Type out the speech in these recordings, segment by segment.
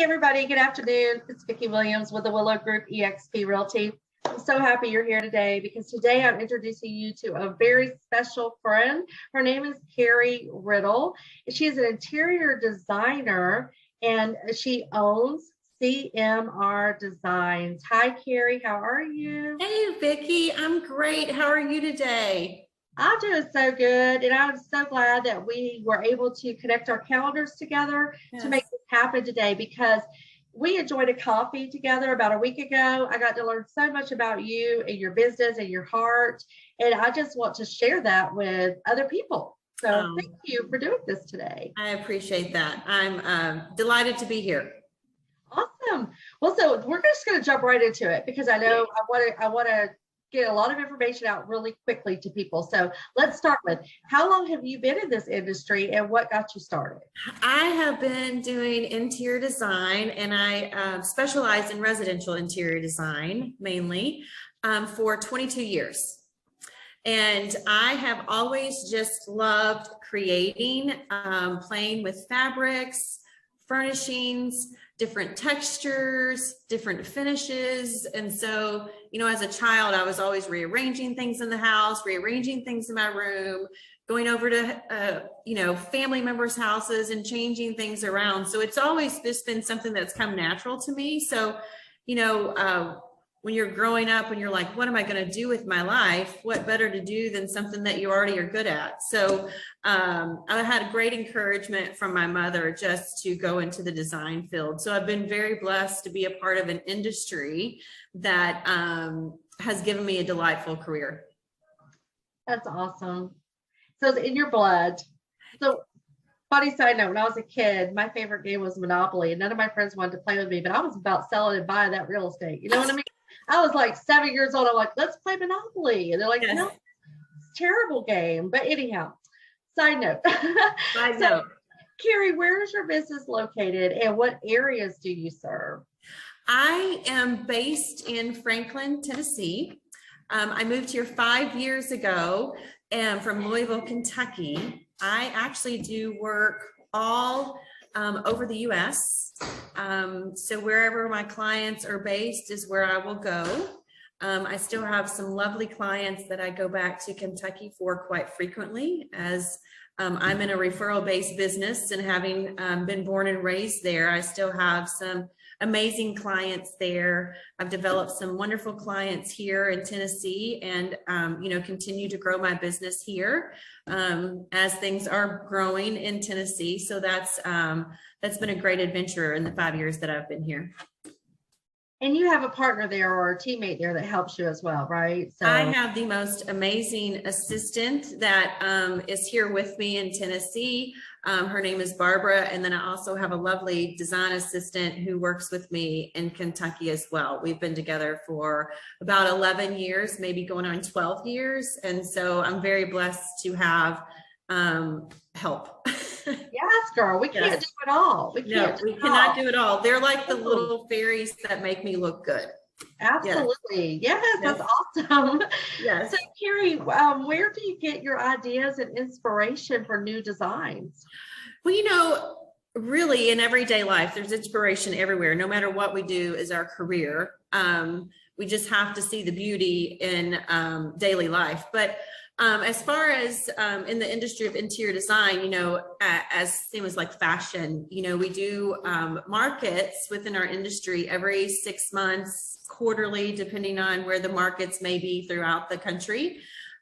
everybody, good afternoon. It's Vicki Williams with the Willow Group eXp Realty. I'm so happy you're here today because today I'm introducing you to a very special friend. Her name is Carrie Riddle. She is an interior designer and she owns CMR Designs. Hi, Carrie. How are you? Hey, Vicki. I'm great. How are you today? I'm doing so good, and I'm so glad that we were able to connect our calendars together to make this happen today because we enjoyed a coffee together about a week ago. I got to learn so much about you and your business and your heart, and I just want to share that with other people. So thank you for doing this today. I appreciate that. I'm delighted to be here. Awesome. Well, so we're just going to jump right into it because I know I want to get a lot of information out really quickly to people. So let's start with, how long have you been in this industry and what got you started? I have been doing interior design, and I specialize in residential interior design mainly for 22 years. And I have always just loved creating, playing with fabrics, furnishings, different textures, different finishes. And so, you know, as a child, I was always rearranging things in the house, rearranging things in my room, going over to, family members' houses and changing things around. So it's always just been something that's come natural to me. So, when you're growing up and you're like, what am I going to do with my life? What better to do than something that you already are good at? So I had great encouragement from my mother just to go into the design field. So I've been very blessed to be a part of an industry that has given me a delightful career. That's awesome. So it's in your blood. So funny side note, when I was a kid, my favorite game was Monopoly, and none of my friends wanted to play with me, but I was about selling and buying that real estate. You know what I mean? I was like 7 years old. I'm like, let's play Monopoly. And they're like, no, it's a terrible game. But anyhow, side note. So, Carrie, where is your business located and what areas do you serve? I am based in Franklin, Tennessee. I moved here 5 years ago and from Louisville, Kentucky. I actually do work all over the U.S. So wherever my clients are based is where I will go. I still have some lovely clients that I go back to Kentucky for quite frequently, as I'm in a referral-based business, and having been born and raised there, I still have some amazing clients there. I've developed some wonderful clients here in Tennessee, and continue to grow my business here as things are growing in Tennessee. So that's been a great adventure in the 5 years that I've been here. And you have a partner there or a teammate there that helps you as well, right? So I have the most amazing assistant that is here with me in Tennessee. Her name is Barbara. And then I also have a lovely design assistant who works with me in Kentucky as well. We've been together for about 11 years, maybe going on 12 years. And so I'm very blessed to have help. Yes, girl, we can't do it all. We cannot do it all. They're like the little fairies that make me look good. Absolutely. Yes, that's awesome. Yes. So Carrie, where do you get your ideas and inspiration for new designs? Well, really in everyday life, there's inspiration everywhere. No matter what we do as our career, we just have to see the beauty in daily life. But as far as in the industry of interior design, as same as like fashion, we do markets within our industry every 6 months, quarterly, depending on where the markets may be throughout the country.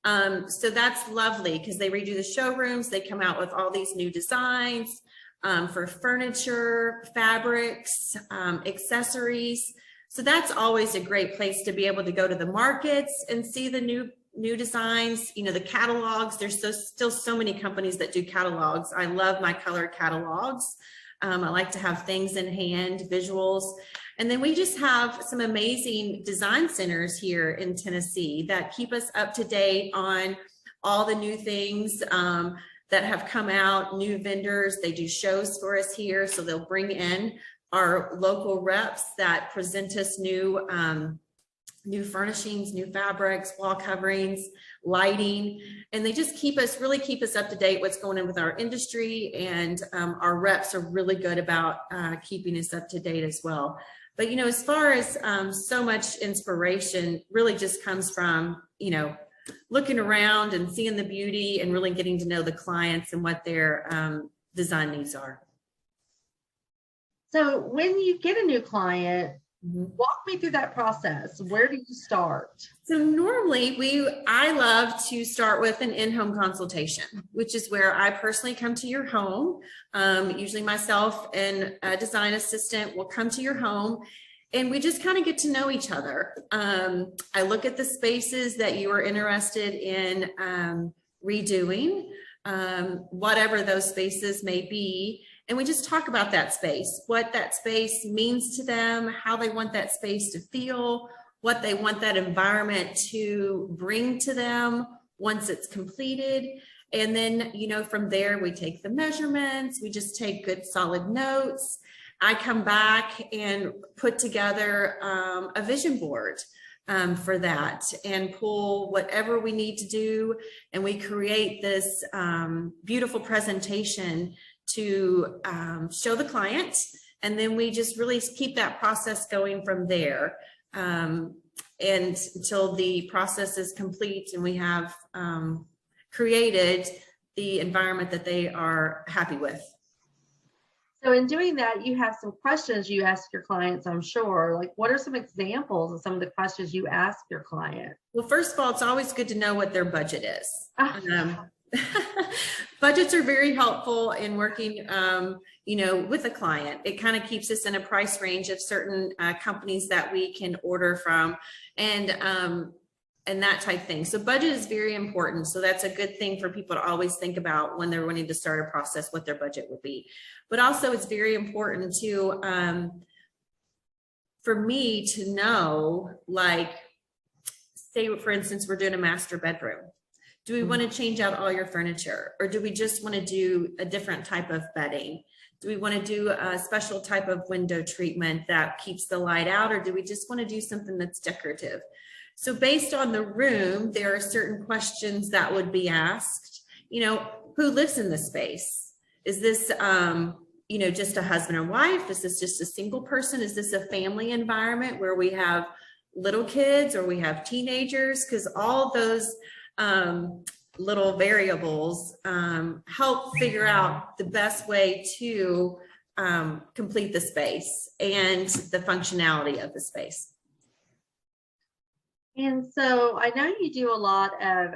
So that's lovely because they redo the showrooms. They come out with all these new designs for furniture, fabrics, accessories. So that's always a great place to be able to go to the markets and see the new designs, the catalogs. There's still so many companies that do catalogs. I love my color catalogs. I like to have things in hand, visuals. And then we just have some amazing design centers here in Tennessee that keep us up to date on all the new things that have come out, new vendors. They do shows for us here. So they'll bring in our local reps that present us new new furnishings, new fabrics, wall coverings, lighting, and they just really keep us up to date what's going on with our industry. And our reps are really good about keeping us up to date as well. But, you know, as far as so much inspiration really just comes from, you know, looking around and seeing the beauty and really getting to know the clients and what their design needs are. So when you get a new client, walk me through that process. Where do you start? So normally I love to start with an in-home consultation, which is where I personally come to your home. Usually myself and a design assistant will come to your home, and we just kind of get to know each other. I look at the spaces that you are interested in redoing, whatever those spaces may be. And we just talk about that space, what that space means to them, how they want that space to feel, what they want that environment to bring to them once it's completed. And then, you know, from there, we take the measurements, we just take good solid notes. I come back and put together a vision board for that and pull whatever we need to do. And we create this beautiful presentation to show the client, and then we just really keep that process going from there, and until the process is complete and we have created the environment that they are happy with. So in doing that, you have some questions you ask your clients, I'm sure. Like, what are some examples of some of the questions you ask your client? Well, first of all, it's always good to know what their budget is. Budgets are very helpful in working, you know, with a client. It kind of keeps us in a price range of certain companies that we can order from, and that type thing. So budget is very important. So that's a good thing for people to always think about when they're wanting to start a process, what their budget would be. But also it's very important to, for me to know, like, say, for instance, we're doing a master bedroom. Do we want to change out all your furniture, or do we just want to do a different type of bedding? Do we want to do a special type of window treatment that keeps the light out, or do we just want to do something that's decorative? So based on the room, there are certain questions that would be asked. You know, who lives in the space? Is this, you know, just a husband and wife? Is this just a single person? Is this a family environment where we have little kids or we have teenagers? Because all those little variables help figure out the best way to complete the space and the functionality of the space. And so I know you do a lot of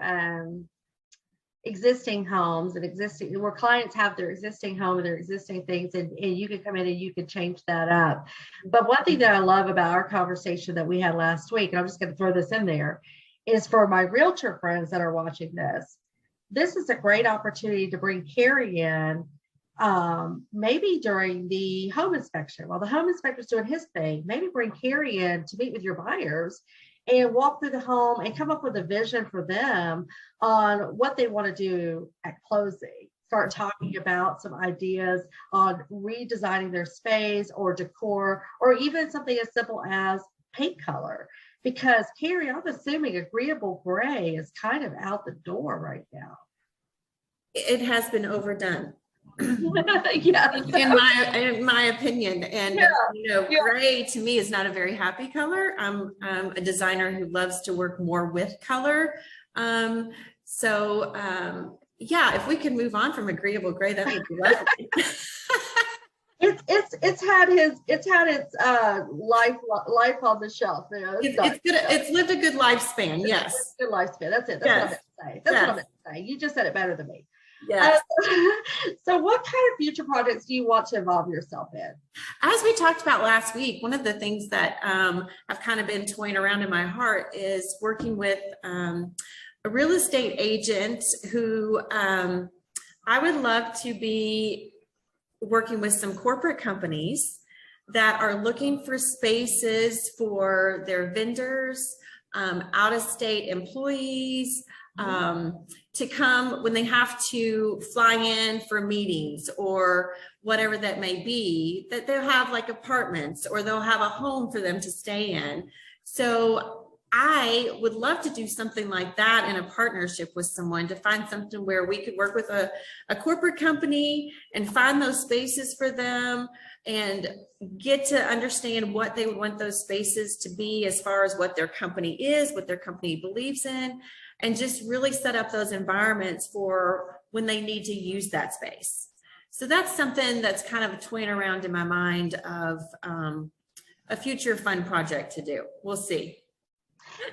existing homes and where clients have their existing home and their existing things, and you can come in and you can change that up. But one thing that I love about our conversation that we had last week, and I'm just going to throw this in there, is for my realtor friends that are watching this. This is a great opportunity to bring Carrie in, maybe during the home inspection. While the home inspector's doing his thing, maybe bring Carrie in to meet with your buyers and walk through the home and come up with a vision for them on what they want to do at closing. Start talking about some ideas on redesigning their space or decor, or even something as simple as paint color. Because Carrie, I'm assuming agreeable gray is kind of out the door right now. It has been overdone. Yeah, in my opinion, and yeah, you know, gray to me is not a very happy color. I'm a designer who loves to work more with color. Yeah, if we can move on from agreeable gray, that would be lovely. It's had its life on the shelf. You know, it's lived a good lifespan. Yes, good lifespan. That's it. That's what I meant to say. That's what I meant to say. You just said it better than me. Yes. So what kind of future projects do you want to involve yourself in? As we talked about last week, one of the things that I've kind of been toying around in my heart is working with a real estate agent who I would love to be working with some corporate companies that are looking for spaces for their vendors, out-of-state employees, to come when they have to fly in for meetings or whatever that may be, that they'll have like apartments or they'll have a home for them to stay in. So I would love to do something like that in a partnership with someone, to find something where we could work with a corporate company and find those spaces for them and get to understand what they would want those spaces to be as far as what their company is, what their company believes in, and just really set up those environments for when they need to use that space. So that's something that's kind of toying around in my mind of a future fun project to do. We'll see.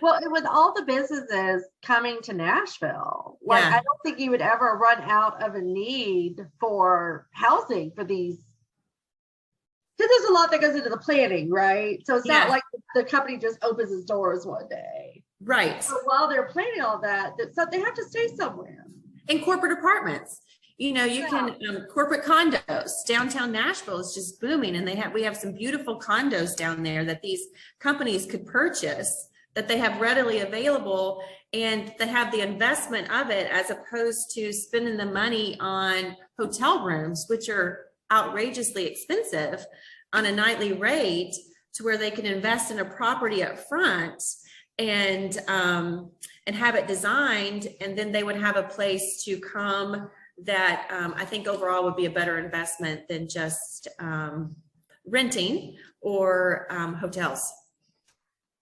Well, with all the businesses coming to Nashville, like, Yeah. I don't think you would ever run out of a need for housing for these. Because there's a lot that goes into the planning, right? So it's not like the company just opens its doors one day. Right. So while they're planning all that, so they have to stay somewhere. In corporate apartments. You know, you can corporate condos. Downtown Nashville is just booming, and we have some beautiful condos down there that these companies could purchase, that they have readily available, and they have the investment of it as opposed to spending the money on hotel rooms, which are outrageously expensive on a nightly rate, to where they can invest in a property up front and have it designed, and then they would have a place to come that I think overall would be a better investment than just renting or hotels.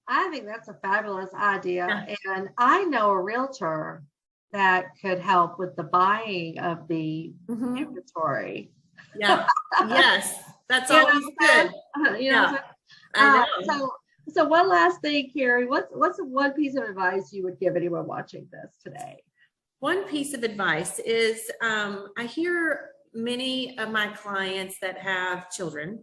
I think that's a fabulous idea. Yeah. And I know a realtor that could help with the buying of the inventory. Yeah. Yes. That's always good. I know. So one last thing, Carrie, what's one piece of advice you would give anyone watching this today? One piece of advice is I hear many of my clients that have children,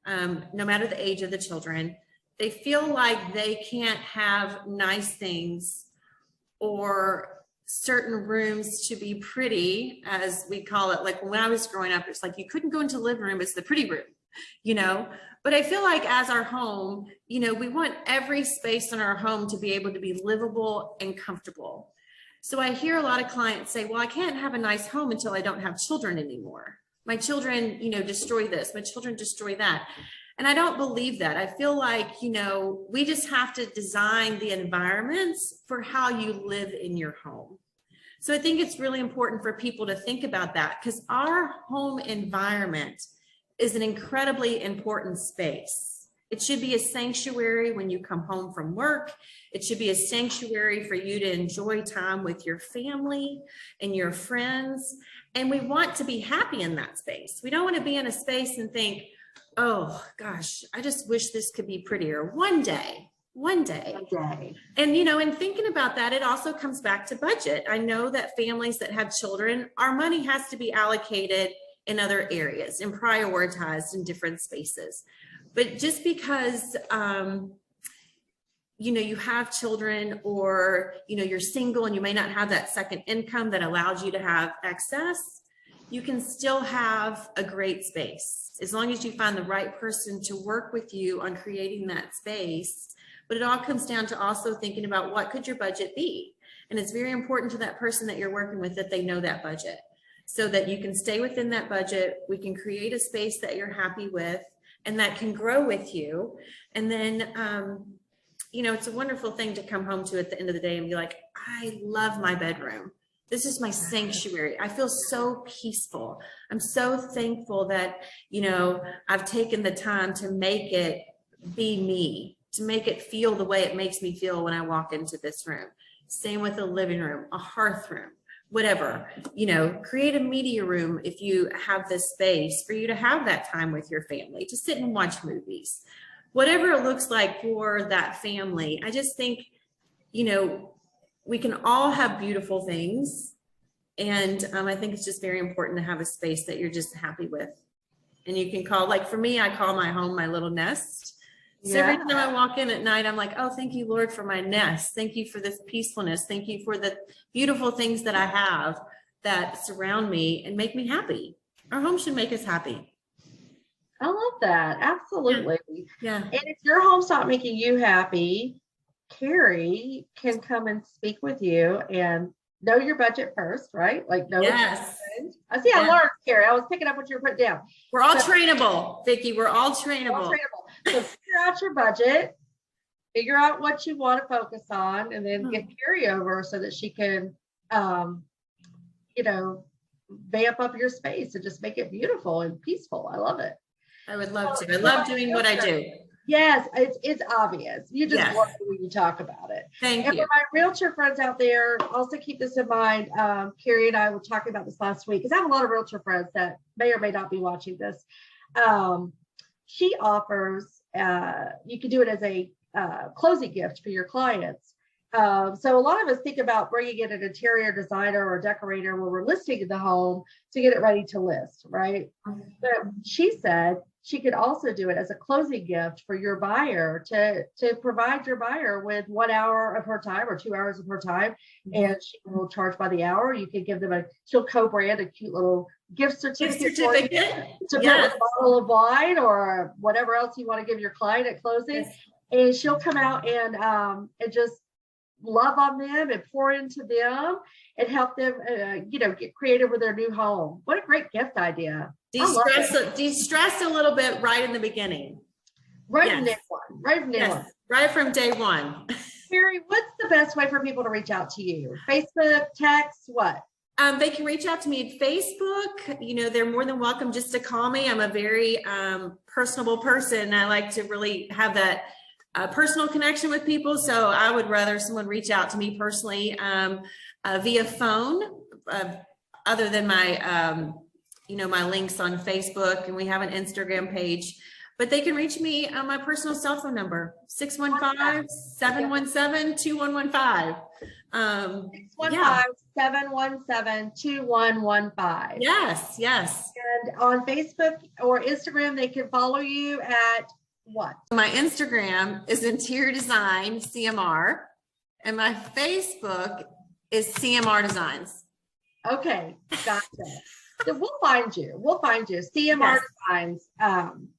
no matter the age of the children, they feel like they can't have nice things or certain rooms to be pretty, as we call it. Like when I was growing up, it's like you couldn't go into the living room, it's the pretty room, you know? But I feel like as our home, you know, we want every space in our home to be able to be livable and comfortable. So I hear a lot of clients say, well, I can't have a nice home until I don't have children anymore. My children, you know, destroy this, my children destroy that. And I don't believe that. I feel like, you know, we just have to design the environments for how you live in your home. So I think it's really important for people to think about that, because our home environment is an incredibly important space. It should be a sanctuary when you come home from work. It should be a sanctuary for you to enjoy time with your family and your friends. And we want to be happy in that space. We don't want to be in a space and think, oh gosh, I just wish this could be prettier. One day. And, you know, in thinking about that, it also comes back to budget. I know that families that have children, our money has to be allocated in other areas and prioritized in different spaces. But just because, you know, you have children, or, you know, you're single and you may not have that second income that allows you to have access, you can still have a great space as long as you find the right person to work with you on creating that space. But it all comes down to also thinking about what could your budget be. And it's very important to that person that you're working with that they know that budget, so that you can stay within that budget. We can create a space that you're happy with and that can grow with you. And then, you know, it's a wonderful thing to come home to at the end of the day and be like, I love my bedroom. This is my sanctuary. I feel so peaceful. I'm so thankful that, you know, I've taken the time to make it be me, to make it feel the way it makes me feel when I walk into this room. Same with a living room, a hearth room, whatever, you know, create a media room if you have this space for you to have that time with your family, to sit and watch movies, whatever it looks like for that family. I just think, you know, we can all have beautiful things. And I think it's just very important to have a space that you're just happy with. And you can call, like for me, I call my home my little nest. So every time I walk in at night, I'm like, oh, thank you, Lord, for my nest. Thank you for this peacefulness. Thank you for the beautiful things that I have that surround me and make me happy. Our home should make us happy. I love that. Absolutely. Yeah. And if your home's not making you happy, Carrie can come and speak with you and know your budget first, right? Like, know. Yes. I see. I learned, Carrie. I was picking up what you were putting down. We're all trainable, Vicki. We're all trainable. So figure out your budget figure out what you want to focus on, and then get carryover so that she can, you know, vamp up your space and just make it beautiful and peaceful. I love it. I would love to. I love doing what I do. Yes, it's obvious. You just Yes. love it when you talk about it. Thank And you. for my realtor friends out there, also keep this in mind. Carrie and I were talking about this last week because I have a lot of realtor friends that may or may not be watching this. She offers, you can do it as a closing gift for your clients. So a lot of us think about bringing in an interior designer or decorator when we're listing the home to get it ready to list, right? But she said she could also do it as a closing gift for your buyer to provide your buyer with 1 hour of her time or 2 hours of her time, and she will charge by the hour. You can give them she'll co-brand a cute little gift certificate for you to put with a bottle of wine or whatever else you want to give your client at closing. Yes. And she'll come out and just love on them and pour into them and help them, get creative with their new home. What a great gift idea. De-stress a little bit right in the beginning. Right from day one. Right from day one. Carrie, what's the best way for people to reach out to you? Facebook, text, what? They can reach out to me at Facebook. They're more than welcome just to call me. I'm a very personable person. I like to really have that personal connection with people. So I would rather someone reach out to me personally via phone, other than my, my links on Facebook, and we have an Instagram page, but they can reach me on my personal cell phone number, 615-717-2115. 615-717-2115. Yes. And on Facebook or Instagram, they can follow you at what? My Instagram is Interior Design CMR, and my Facebook is CMR Designs. Okay, gotcha. So we'll find you. CMR Designs,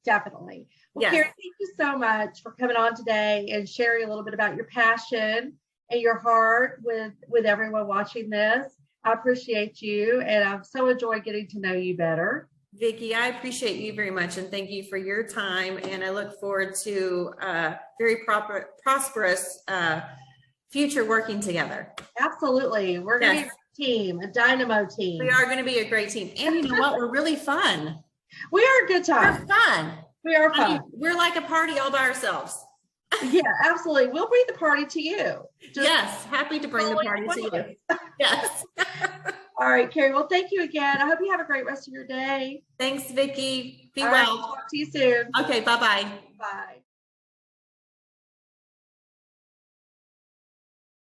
definitely. Well, yes. Carrie, thank you so much for coming on today and sharing a little bit about your passion and your heart with everyone watching this. I appreciate you, and I've so enjoyed getting to know you better. Vicki, I appreciate you very much, and thank you for your time. And I look forward to very prosperous future working together. Absolutely. We're going to be a team, a dynamo team. We are going to be a great team. And you know what? We're really fun. We are a good time. We're fun. We are fun. I mean, we're like a party all by ourselves. Yeah, absolutely. We'll bring the party to you. Yes. Happy to bring the party to you. Yes. All right, Carrie. Well, thank you again. I hope you have a great rest of your day. Thanks, Vicki. Be well. Right, talk to you soon. Okay. Bye-bye. Bye.